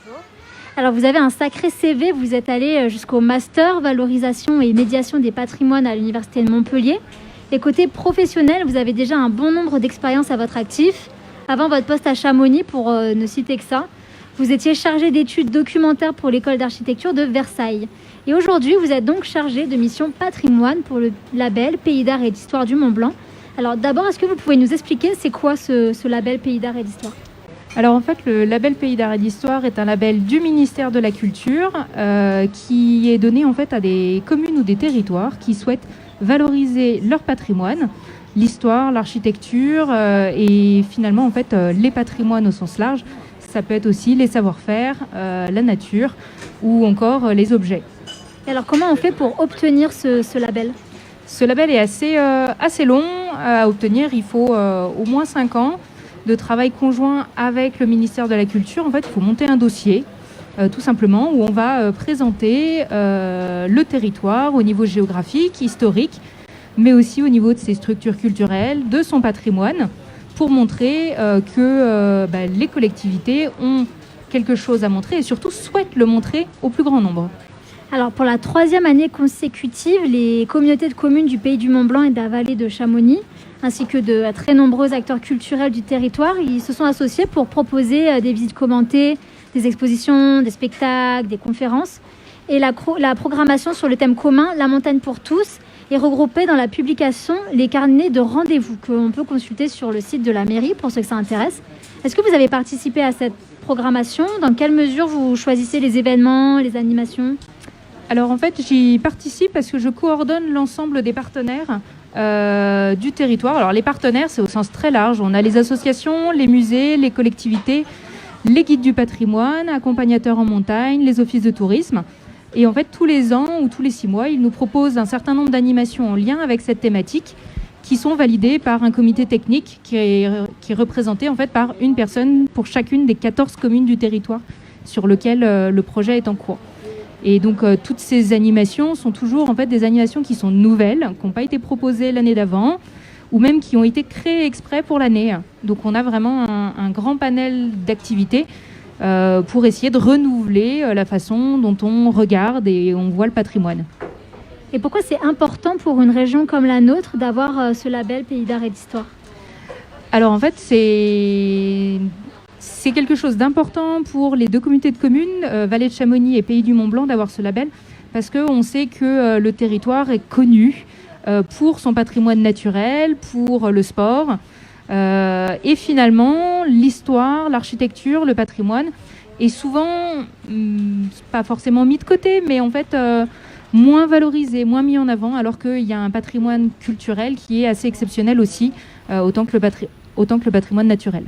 Bonjour. Alors vous avez un sacré CV, vous êtes allé jusqu'au master valorisation et médiation des patrimoines à l'université de Montpellier. Et côté professionnel, vous avez déjà un bon nombre d'expériences à votre actif. Avant votre poste à Chamonix, pour ne citer que ça, vous étiez chargé d'études documentaires pour l'école d'architecture de Versailles. Et aujourd'hui, vous êtes donc chargé de mission patrimoine pour le label Pays d'art et d'histoire du Mont-Blanc. Alors d'abord, est-ce que vous pouvez nous expliquer c'est quoi ce label Pays d'art et d'histoire ? Alors en fait, le label Pays d'art et d'histoire est un label du ministère de la Culture qui est donné en fait à des communes ou des territoires qui souhaitent valoriser leur patrimoine, l'histoire, l'architecture et finalement en fait les patrimoines au sens large. Ça peut être aussi les savoir-faire, la nature ou encore les objets. Et alors comment on fait pour obtenir ce label ? Ce label est assez long à obtenir. Il faut au moins 5 ans de travail conjoint avec le ministère de la Culture. En fait, il faut monter un dossier, tout simplement, où on va présenter le territoire au niveau géographique, historique, mais aussi au niveau de ses structures culturelles, de son patrimoine, pour montrer que les collectivités ont quelque chose à montrer et surtout souhaitent le montrer au plus grand nombre. Alors pour la 3e année consécutive, les communautés de communes du Pays du Mont-Blanc et de la vallée de Chamonix, ainsi que de très nombreux acteurs culturels du territoire, ils se sont associés pour proposer des visites commentées, des expositions, des spectacles, des conférences. Et la programmation sur le thème commun, La montagne pour tous, est regroupée dans la publication Les carnets de rendez-vous, qu'on peut consulter sur le site de la mairie pour ceux que ça intéresse. Est-ce que vous avez participé à cette programmation ? Dans quelle mesure vous choisissez les événements, les animations ? Alors en fait, j'y participe parce que je coordonne l'ensemble des partenaires du territoire. Alors les partenaires, c'est au sens très large. On a les associations, les musées, les collectivités, les guides du patrimoine, accompagnateurs en montagne, les offices de tourisme. Et en fait, tous les ans ou tous les 6 mois, ils nous proposent un certain nombre d'animations en lien avec cette thématique qui sont validées par un comité technique qui est représenté en fait par une personne pour chacune des 14 communes du territoire sur lequel le projet est en cours. Et donc toutes ces animations sont toujours en fait des animations qui sont nouvelles, qui n'ont pas été proposées l'année d'avant, ou même qui ont été créées exprès pour l'année. Donc on a vraiment un grand panel d'activités pour essayer de renouveler la façon dont on regarde et on voit le patrimoine. Et pourquoi c'est important pour une région comme la nôtre d'avoir ce label Pays d'art et d'histoire ? Alors en fait c'est quelque chose d'important pour les 2 communautés de communes, Vallée de Chamonix et Pays du Mont-Blanc, d'avoir ce label, parce qu'on sait que le territoire est connu pour son patrimoine naturel, pour le sport, et finalement l'histoire, l'architecture, le patrimoine est souvent, pas forcément mis de côté, mais en fait moins valorisé, moins mis en avant, alors qu'il y a un patrimoine culturel qui est assez exceptionnel aussi, autant que le patrimoine naturel.